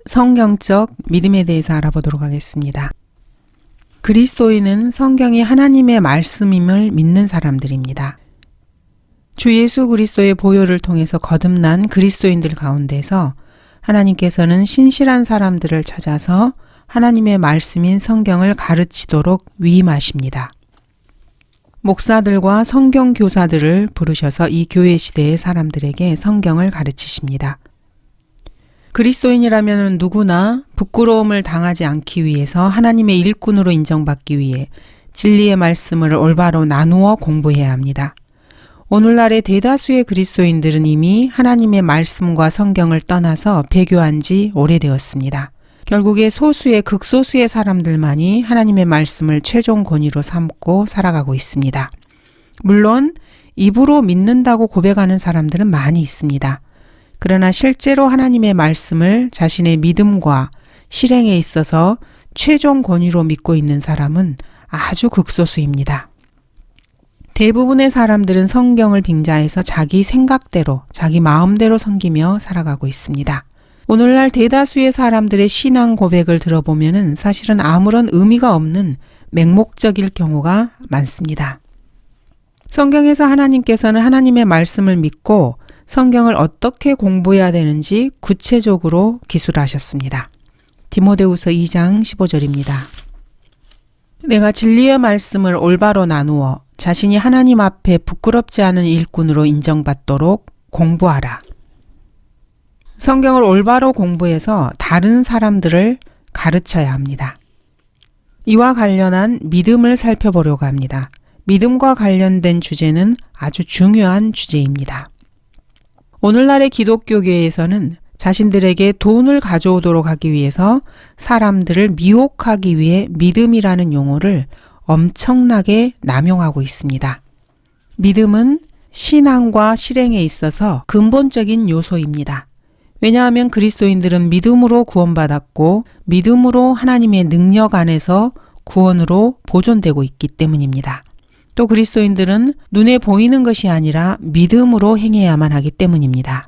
성경적 믿음에 대해서 알아보도록 하겠습니다. 그리스도인은 성경이 하나님의 말씀임을 믿는 사람들입니다. 주 예수 그리스도의 보혈을 통해서 거듭난 그리스도인들 가운데서 하나님께서는 신실한 사람들을 찾아서 하나님의 말씀인 성경을 가르치도록 위임하십니다. 목사들과 성경 교사들을 부르셔서 이 교회 시대의 사람들에게 성경을 가르치십니다. 그리스도인이라면 누구나 부끄러움을 당하지 않기 위해서 하나님의 일꾼으로 인정받기 위해 진리의 말씀을 올바로 나누어 공부해야 합니다. 오늘날의 대다수의 그리스도인들은 이미 하나님의 말씀과 성경을 떠나서 배교한 지 오래되었습니다. 결국에 소수의 극소수의 사람들만이 하나님의 말씀을 최종 권위로 삼고 살아가고 있습니다. 물론 입으로 믿는다고 고백하는 사람들은 많이 있습니다. 그러나 실제로 하나님의 말씀을 자신의 믿음과 실행에 있어서 최종 권위로 믿고 있는 사람은 아주 극소수입니다. 대부분의 사람들은 성경을 빙자해서 자기 생각대로, 자기 마음대로 섬기며 살아가고 있습니다. 오늘날 대다수의 사람들의 신앙 고백을 들어보면 사실은 아무런 의미가 없는 맹목적일 경우가 많습니다. 성경에서 하나님께서는 하나님의 말씀을 믿고 성경을 어떻게 공부해야 되는지 구체적으로 기술하셨습니다. 디모데후서 2장 15절입니다. 내가 진리의 말씀을 올바로 나누어 자신이 하나님 앞에 부끄럽지 않은 일꾼으로 인정받도록 공부하라. 성경을 올바로 공부해서 다른 사람들을 가르쳐야 합니다. 이와 관련한 믿음을 살펴보려고 합니다. 믿음과 관련된 주제는 아주 중요한 주제입니다. 오늘날의 기독교계에서는 자신들에게 돈을 가져오도록 하기 위해서 사람들을 미혹하기 위해 믿음이라는 용어를 엄청나게 남용하고 있습니다. 믿음은 신앙과 실행에 있어서 근본적인 요소입니다. 왜냐하면 그리스도인들은 믿음으로 구원받았고 믿음으로 하나님의 능력 안에서 구원으로 보존되고 있기 때문입니다. 또 그리스도인들은 눈에 보이는 것이 아니라 믿음으로 행해야만 하기 때문입니다.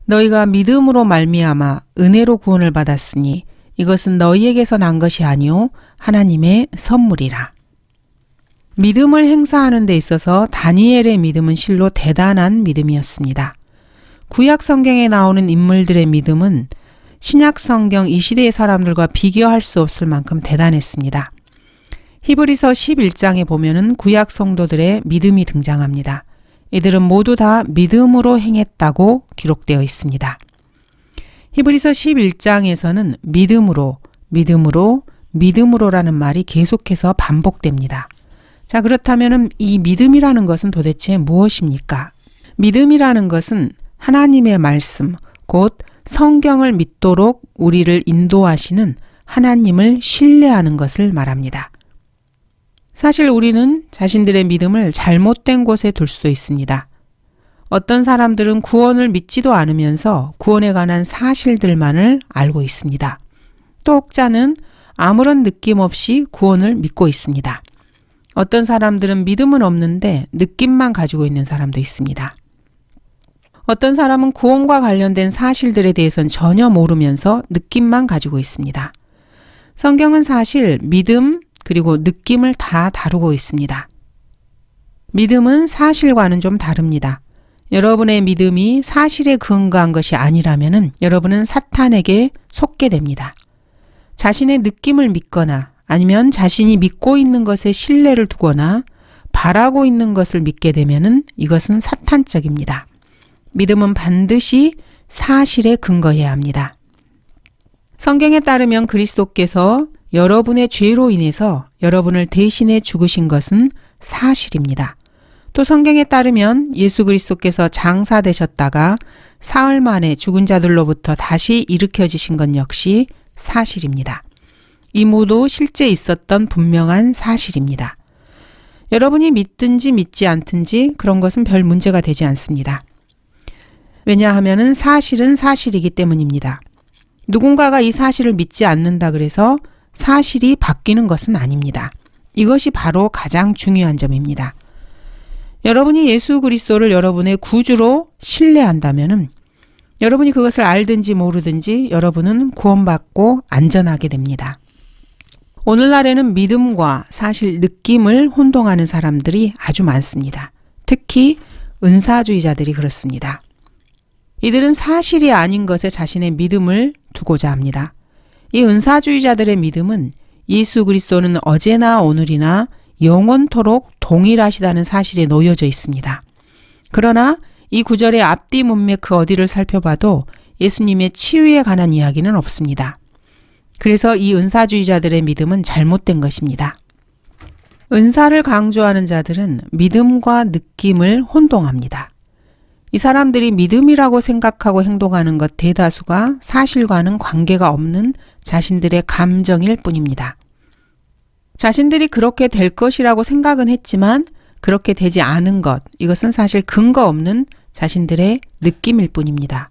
너희가 믿음으로 말미암아 은혜로 구원을 받았으니 이것은 너희에게서 난 것이 아니요 하나님의 선물이라. 믿음을 행사하는 데 있어서 다니엘의 믿음은 실로 대단한 믿음이었습니다. 구약 성경에 나오는 인물들의 믿음은 신약 성경 이 시대의 사람들과 비교할 수 없을 만큼 대단했습니다. 히브리서 11장에 보면은 구약 성도들의 믿음이 등장합니다. 이들은 모두 다 믿음으로 행했다고 기록되어 있습니다. 히브리서 11장에서는 믿음으로라는 말이 계속해서 반복됩니다. 자, 그렇다면 이 믿음이라는 것은 도대체 무엇입니까? 믿음이라는 것은 하나님의 말씀, 곧 성경을 믿도록 우리를 인도하시는 하나님을 신뢰하는 것을 말합니다. 사실 우리는 자신들의 믿음을 잘못된 곳에 둘 수도 있습니다. 어떤 사람들은 구원을 믿지도 않으면서 구원에 관한 사실들만을 알고 있습니다. 또 혹자는 아무런 느낌 없이 구원을 믿고 있습니다. 어떤 사람들은 믿음은 없는데 느낌만 가지고 있는 사람도 있습니다. 어떤 사람은 구원과 관련된 사실들에 대해서는 전혀 모르면서 느낌만 가지고 있습니다. 성경은 사실 믿음 그리고 느낌을 다 다루고 있습니다. 믿음은 사실과는 좀 다릅니다. 여러분의 믿음이 사실에 근거한 것이 아니라면 여러분은 사탄에게 속게 됩니다. 자신의 느낌을 믿거나 아니면 자신이 믿고 있는 것에 신뢰를 두거나 바라고 있는 것을 믿게 되면 이것은 사탄적입니다. 믿음은 반드시 사실에 근거해야 합니다. 성경에 따르면 그리스도께서 여러분의 죄로 인해서 여러분을 대신해 죽으신 것은 사실입니다. 또 성경에 따르면 예수 그리스도께서 장사되셨다가 사흘 만에 죽은 자들로부터 다시 일으켜지신 것 역시 사실입니다. 이 모두 실제 있었던 분명한 사실입니다. 여러분이 믿든지 믿지 않든지 그런 것은 별 문제가 되지 않습니다. 왜냐하면 사실은 사실이기 때문입니다. 누군가가 이 사실을 믿지 않는다 그래서 사실이 바뀌는 것은 아닙니다. 이것이 바로 가장 중요한 점입니다. 여러분이 예수 그리스도를 여러분의 구주로 신뢰한다면 여러분이 그것을 알든지 모르든지 여러분은 구원받고 안전하게 됩니다. 오늘날에는 믿음과 사실 느낌을 혼동하는 사람들이 아주 많습니다. 특히 은사주의자들이 그렇습니다. 이들은 사실이 아닌 것에 자신의 믿음을 두고자 합니다. 이 은사주의자들의 믿음은 예수 그리스도는 어제나 오늘이나 영원토록 동일하시다는 사실에 놓여져 있습니다. 그러나 이 구절의 앞뒤 문맥 그 어디를 살펴봐도 예수님의 치유에 관한 이야기는 없습니다. 그래서 이 은사주의자들의 믿음은 잘못된 것입니다. 은사를 강조하는 자들은 믿음과 느낌을 혼동합니다. 이 사람들이 믿음이라고 생각하고 행동하는 것 대다수가 사실과는 관계가 없는 자신들의 감정일 뿐입니다. 자신들이 그렇게 될 것이라고 생각은 했지만 그렇게 되지 않은 것, 이것은 사실 근거 없는 자신들의 느낌일 뿐입니다.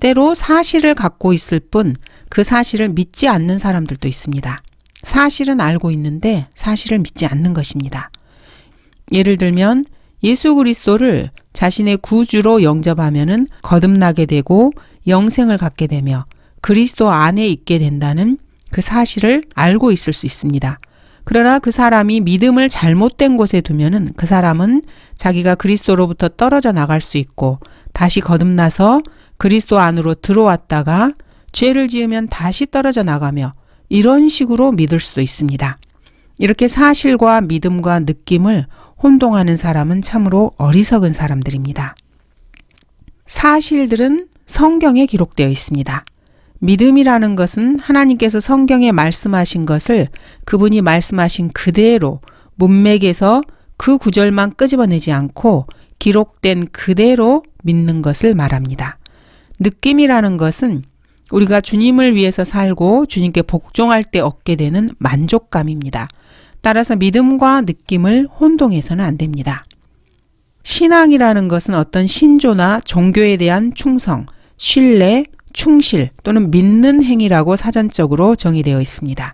때로 사실을 갖고 있을 뿐 그 사실을 믿지 않는 사람들도 있습니다. 사실은 알고 있는데 사실을 믿지 않는 것입니다. 예를 들면 예수 그리스도를 자신의 구주로 영접하면은 거듭나게 되고 영생을 갖게 되며 그리스도 안에 있게 된다는 그 사실을 알고 있을 수 있습니다. 그러나 그 사람이 믿음을 잘못된 곳에 두면은 그 사람은 자기가 그리스도로부터 떨어져 나갈 수 있고 다시 거듭나서 그리스도 안으로 들어왔다가 죄를 지으면 다시 떨어져 나가며 이런 식으로 믿을 수도 있습니다. 이렇게 사실과 믿음과 느낌을 혼동하는 사람은 참으로 어리석은 사람들입니다. 사실들은 성경에 기록되어 있습니다. 믿음이라는 것은 하나님께서 성경에 말씀하신 것을 그분이 말씀하신 그대로 문맥에서 그 구절만 끄집어내지 않고 기록된 그대로 믿는 것을 말합니다. 느낌이라는 것은 우리가 주님을 위해서 살고 주님께 복종할 때 얻게 되는 만족감입니다. 따라서 믿음과 느낌을 혼동해서는 안 됩니다. 신앙이라는 것은 어떤 신조나 종교에 대한 충성, 신뢰, 충실 또는 믿는 행위라고 사전적으로 정의되어 있습니다.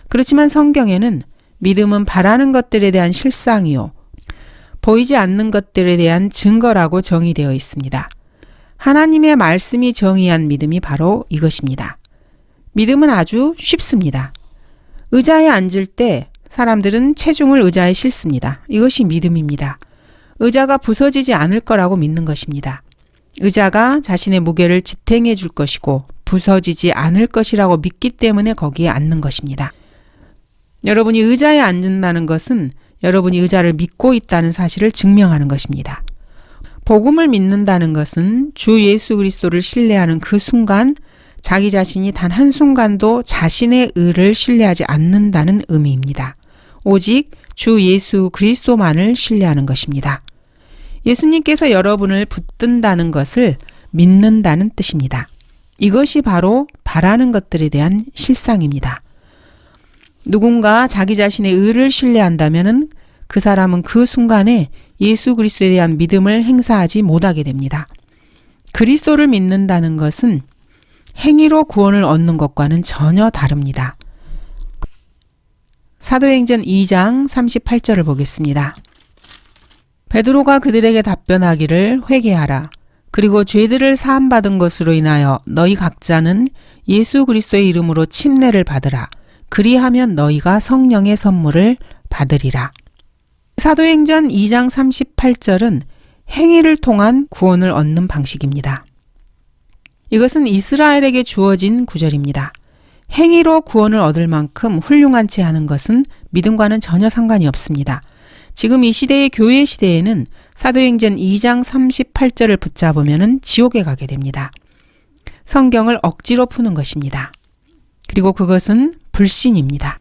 그렇지만 성경에는 믿음은 바라는 것들에 대한 실상이요, 보이지 않는 것들에 대한 증거라고 정의되어 있습니다. 하나님의 말씀이 정의한 믿음이 바로 이것입니다. 믿음은 아주 쉽습니다. 의자에 앉을 때 사람들은 체중을 의자에 싣습니다. 이것이 믿음입니다. 의자가 부서지지 않을 거라고 믿는 것입니다. 의자가 자신의 무게를 지탱해 줄 것이고 부서지지 않을 것이라고 믿기 때문에 거기에 앉는 것입니다. 여러분이 의자에 앉는다는 것은 여러분이 의자를 믿고 있다는 사실을 증명하는 것입니다. 복음을 믿는다는 것은 주 예수 그리스도를 신뢰하는 그 순간 자기 자신이 단 한순간도 자신의 의를 신뢰하지 않는다는 의미입니다. 오직 주 예수 그리스도만을 신뢰하는 것입니다. 예수님께서 여러분을 붙든다는 것을 믿는다는 뜻입니다. 이것이 바로 바라는 것들에 대한 실상입니다. 누군가 자기 자신의 의를 신뢰한다면 그 사람은 그 순간에 예수 그리스도에 대한 믿음을 행사하지 못하게 됩니다. 그리스도를 믿는다는 것은 행위로 구원을 얻는 것과는 전혀 다릅니다. 사도행전 2장 38절을 보겠습니다. 베드로가 그들에게 답변하기를 회개하라. 그리고 죄들을 사함받은 것으로 인하여 너희 각자는 예수 그리스도의 이름으로 침례를 받으라. 그리하면 너희가 성령의 선물을 받으리라. 사도행전 2장 38절은 행위를 통한 구원을 얻는 방식입니다. 이것은 이스라엘에게 주어진 구절입니다. 행위로 구원을 얻을 만큼 훌륭한 채 하는 것은 믿음과는 전혀 상관이 없습니다. 지금 이 시대의 교회 시대에는 사도행전 2장 38절을 붙잡으면 지옥에 가게 됩니다. 성경을 억지로 푸는 것입니다. 그리고 그것은 불신입니다.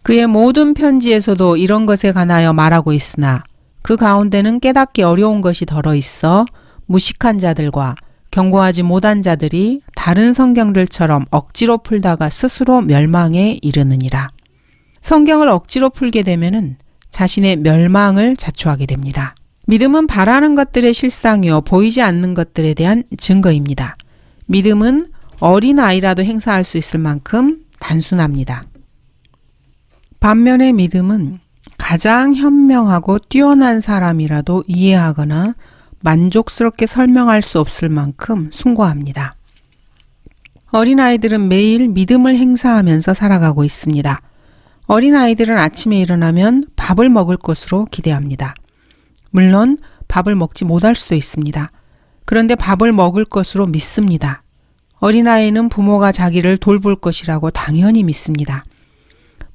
그의 모든 편지에서도 이런 것에 관하여 말하고 있으나 그 가운데는 깨닫기 어려운 것이 덜어 있어 무식한 자들과 경고하지 못한 자들이 다른 성경들처럼 억지로 풀다가 스스로 멸망에 이르느니라. 성경을 억지로 풀게 되면은 자신의 멸망을 자초하게 됩니다. 믿음은 바라는 것들의 실상이요 보이지 않는 것들에 대한 증거입니다. 믿음은 어린아이라도 행사할 수 있을 만큼 단순합니다. 반면에 믿음은 가장 현명하고 뛰어난 사람이라도 이해하거나 만족스럽게 설명할 수 없을 만큼 숭고합니다. 어린아이들은 매일 믿음을 행사하면서 살아가고 있습니다. 어린아이들은 아침에 일어나면 밥을 먹을 것으로 기대합니다. 물론 밥을 먹지 못할 수도 있습니다. 그런데 밥을 먹을 것으로 믿습니다. 어린아이는 부모가 자기를 돌볼 것이라고 당연히 믿습니다.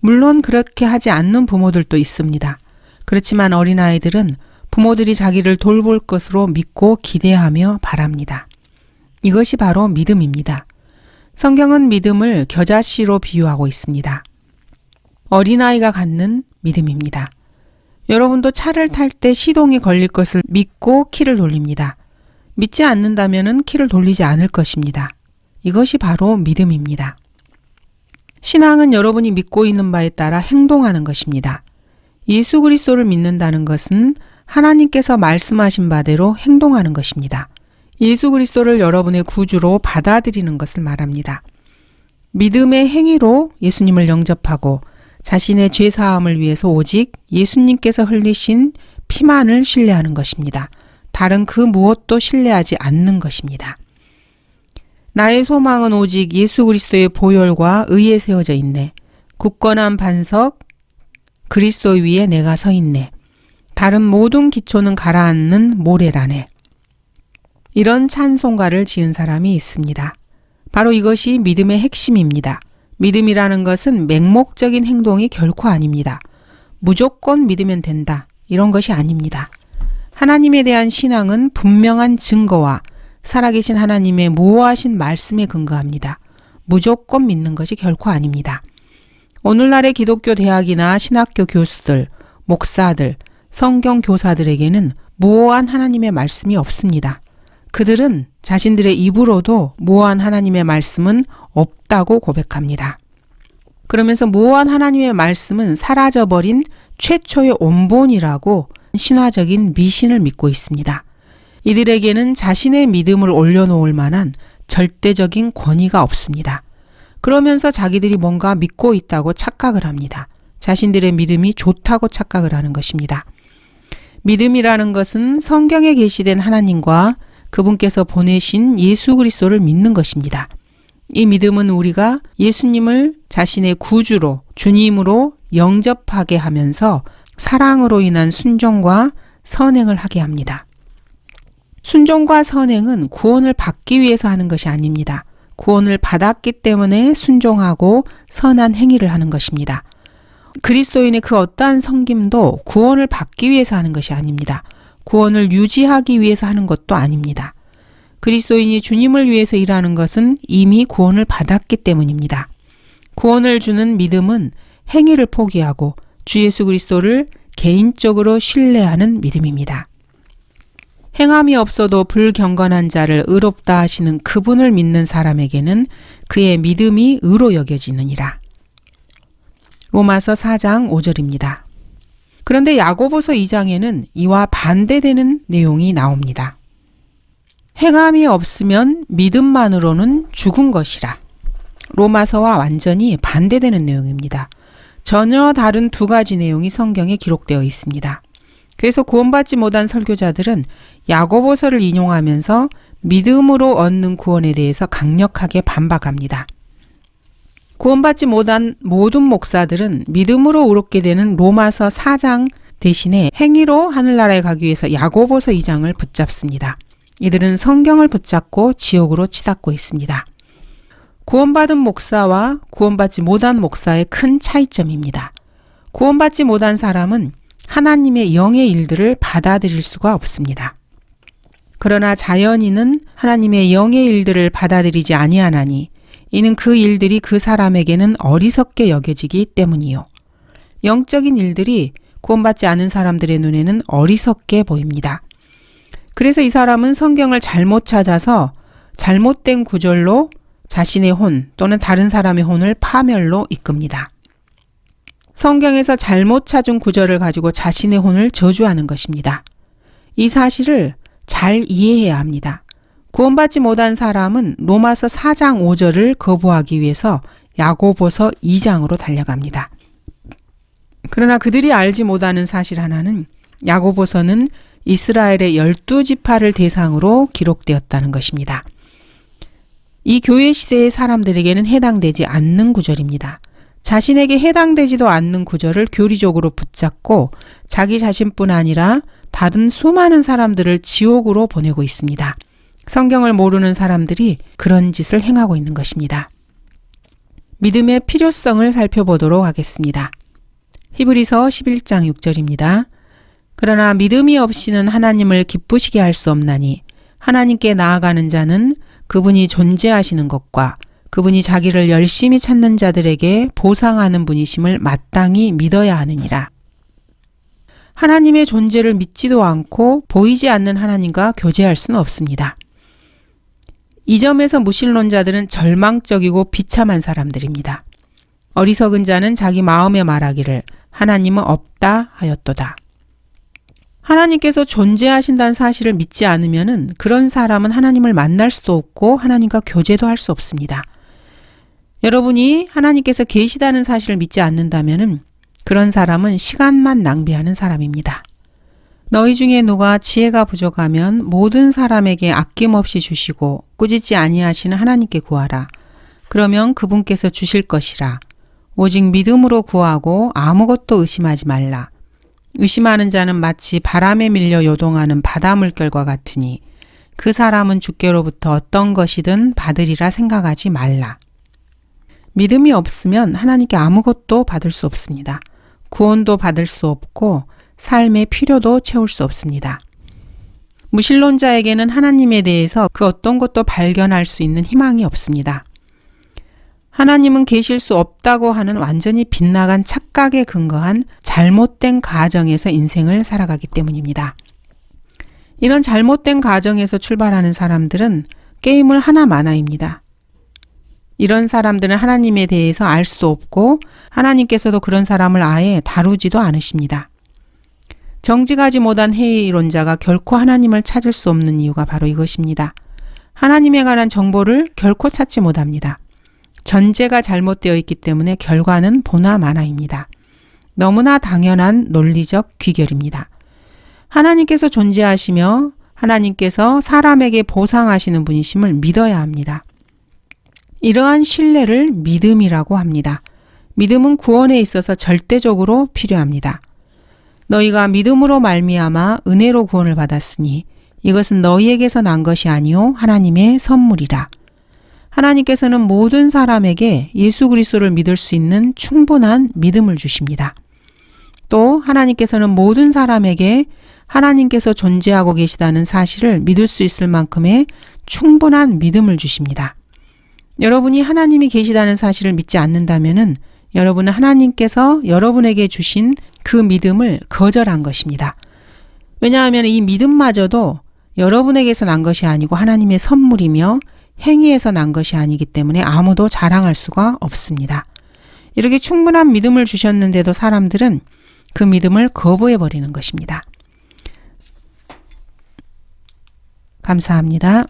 물론 그렇게 하지 않는 부모들도 있습니다. 그렇지만 어린아이들은 부모들이 자기를 돌볼 것으로 믿고 기대하며 바랍니다. 이것이 바로 믿음입니다. 성경은 믿음을 겨자씨로 비유하고 있습니다. 어린아이가 갖는 믿음입니다. 여러분도 차를 탈 때 시동이 걸릴 것을 믿고 키를 돌립니다. 믿지 않는다면 키를 돌리지 않을 것입니다. 이것이 바로 믿음입니다. 신앙은 여러분이 믿고 있는 바에 따라 행동하는 것입니다. 예수 그리스도를 믿는다는 것은 하나님께서 말씀하신 바대로 행동하는 것입니다. 예수 그리스도를 여러분의 구주로 받아들이는 것을 말합니다. 믿음의 행위로 예수님을 영접하고 자신의 죄사함을 위해서 오직 예수님께서 흘리신 피만을 신뢰하는 것입니다. 다른 그 무엇도 신뢰하지 않는 것입니다. 나의 소망은 오직 예수 그리스도의 보혈과 의에 세워져 있네. 굳건한 반석 그리스도 위에 내가 서 있네. 다른 모든 기초는 가라앉는 모래라네. 이런 찬송가를 지은 사람이 있습니다. 바로 이것이 믿음의 핵심입니다. 믿음이라는 것은 맹목적인 행동이 결코 아닙니다. 무조건 믿으면 된다. 이런 것이 아닙니다. 하나님에 대한 신앙은 분명한 증거와 살아계신 하나님의 무오하신 말씀에 근거합니다. 무조건 믿는 것이 결코 아닙니다. 오늘날의 기독교 대학이나 신학교 교수들, 목사들, 성경 교사들에게는 무오한 하나님의 말씀이 없습니다. 그들은 자신들의 입으로도 무오한 하나님의 말씀은 없다고 고백합니다. 그러면서 무오한 하나님의 말씀은 사라져버린 최초의 원본이라고 신화적인 미신을 믿고 있습니다. 이들에게는 자신의 믿음을 올려놓을 만한 절대적인 권위가 없습니다. 그러면서 자기들이 뭔가 믿고 있다고 착각을 합니다. 자신들의 믿음이 좋다고 착각을 하는 것입니다. 믿음이라는 것은 성경에 계시된 하나님과 그분께서 보내신 예수 그리스도를 믿는 것입니다. 이 믿음은 우리가 예수님을 자신의 구주로, 주님으로 영접하게 하면서 사랑으로 인한 순종과 선행을 하게 합니다. 순종과 선행은 구원을 받기 위해서 하는 것이 아닙니다. 구원을 받았기 때문에 순종하고 선한 행위를 하는 것입니다. 그리스도인의 그 어떠한 섬김도 구원을 받기 위해서 하는 것이 아닙니다. 구원을 유지하기 위해서 하는 것도 아닙니다. 그리스도인이 주님을 위해서 일하는 것은 이미 구원을 받았기 때문입니다. 구원을 주는 믿음은 행위를 포기하고 주 예수 그리스도를 개인적으로 신뢰하는 믿음입니다. 행함이 없어도 불경건한 자를 의롭다 하시는 그분을 믿는 사람에게는 그의 믿음이 의로 여겨지느니라. 로마서 4장 5절입니다. 그런데 야고보서 2장에는 이와 반대되는 내용이 나옵니다. 행함이 없으면 믿음만으로는 죽은 것이라. 로마서와 완전히 반대되는 내용입니다. 전혀 다른 두 가지 내용이 성경에 기록되어 있습니다. 그래서 구원받지 못한 설교자들은 야고보서를 인용하면서 믿음으로 얻는 구원에 대해서 강력하게 반박합니다. 구원받지 못한 모든 목사들은 믿음으로 의롭게 되는 로마서 4장 대신에 행위로 하늘나라에 가기 위해서 야고보서 2장을 붙잡습니다. 이들은 성경을 붙잡고 지옥으로 치닫고 있습니다. 구원받은 목사와 구원받지 못한 목사의 큰 차이점입니다. 구원받지 못한 사람은 하나님의 영의 일들을 받아들일 수가 없습니다. 그러나 자연인은 하나님의 영의 일들을 받아들이지 아니하나니 이는 그 일들이 그 사람에게는 어리석게 여겨지기 때문이요. 영적인 일들이 구원받지 않은 사람들의 눈에는 어리석게 보입니다. 그래서 이 사람은 성경을 잘못 찾아서 잘못된 구절로 자신의 혼 또는 다른 사람의 혼을 파멸로 이끕니다. 성경에서 잘못 찾은 구절을 가지고 자신의 혼을 저주하는 것입니다. 이 사실을 잘 이해해야 합니다. 구원받지 못한 사람은 로마서 4장 5절을 거부하기 위해서 야고보서 2장으로 달려갑니다. 그러나 그들이 알지 못하는 사실 하나는 야고보서는 이스라엘의 12지파를 대상으로 기록되었다는 것입니다. 이 교회 시대의 사람들에게는 해당되지 않는 구절입니다. 자신에게 해당되지도 않는 구절을 교리적으로 붙잡고 자기 자신뿐 아니라 다른 수많은 사람들을 지옥으로 보내고 있습니다. 성경을 모르는 사람들이 그런 짓을 행하고 있는 것입니다. 믿음의 필요성을 살펴보도록 하겠습니다. 히브리서 11장 6절입니다. 그러나 믿음이 없이는 하나님을 기쁘시게 할 수 없나니 하나님께 나아가는 자는 그분이 존재하시는 것과 그분이 자기를 열심히 찾는 자들에게 보상하는 분이심을 마땅히 믿어야 하느니라. 하나님의 존재를 믿지도 않고 보이지 않는 하나님과 교제할 수는 없습니다. 이 점에서 무신론자들은 절망적이고 비참한 사람들입니다. 어리석은 자는 자기 마음에 말하기를 하나님은 없다 하였도다. 하나님께서 존재하신다는 사실을 믿지 않으면 그런 사람은 하나님을 만날 수도 없고 하나님과 교제도 할 수 없습니다. 여러분이 하나님께서 계시다는 사실을 믿지 않는다면 그런 사람은 시간만 낭비하는 사람입니다. 너희 중에 누가 지혜가 부족하면 모든 사람에게 아낌없이 주시고 꾸짖지 아니하시는 하나님께 구하라. 그러면 그분께서 주실 것이라. 오직 믿음으로 구하고 아무것도 의심하지 말라. 의심하는 자는 마치 바람에 밀려 요동하는 바다 물결과 같으니 그 사람은 주께로부터 어떤 것이든 받으리라 생각하지 말라. 믿음이 없으면 하나님께 아무것도 받을 수 없습니다. 구원도 받을 수 없고 삶의 필요도 채울 수 없습니다. 무신론자에게는 하나님에 대해서 그 어떤 것도 발견할 수 있는 희망이 없습니다. 하나님은 계실 수 없다고 하는 완전히 빗나간 착각에 근거한 잘못된 가정에서 인생을 살아가기 때문입니다. 이런 잘못된 가정에서 출발하는 사람들은 게임을 하나마나입니다. 이런 사람들은 하나님에 대해서 알 수도 없고 하나님께서도 그런 사람을 아예 다루지도 않으십니다. 정직하지 못한 회의론자가 결코 하나님을 찾을 수 없는 이유가 바로 이것입니다. 하나님에 관한 정보를 결코 찾지 못합니다. 전제가 잘못되어 있기 때문에 결과는 보나마나입니다. 너무나 당연한 논리적 귀결입니다. 하나님께서 존재하시며 하나님께서 사람에게 보상하시는 분이심을 믿어야 합니다. 이러한 신뢰를 믿음이라고 합니다. 믿음은 구원에 있어서 절대적으로 필요합니다. 너희가 믿음으로 말미암아 은혜로 구원을 받았으니 이것은 너희에게서 난 것이 아니요 하나님의 선물이라. 하나님께서는 모든 사람에게 예수 그리스도를 믿을 수 있는 충분한 믿음을 주십니다. 또 하나님께서는 모든 사람에게 하나님께서 존재하고 계시다는 사실을 믿을 수 있을 만큼의 충분한 믿음을 주십니다. 여러분이 하나님이 계시다는 사실을 믿지 않는다면 여러분은 하나님께서 여러분에게 주신 그 믿음을 거절한 것입니다. 왜냐하면 이 믿음마저도 여러분에게서 난 것이 아니고 하나님의 선물이며 행위에서 난 것이 아니기 때문에 아무도 자랑할 수가 없습니다. 이렇게 충분한 믿음을 주셨는데도 사람들은 그 믿음을 거부해버리는 것입니다. 감사합니다.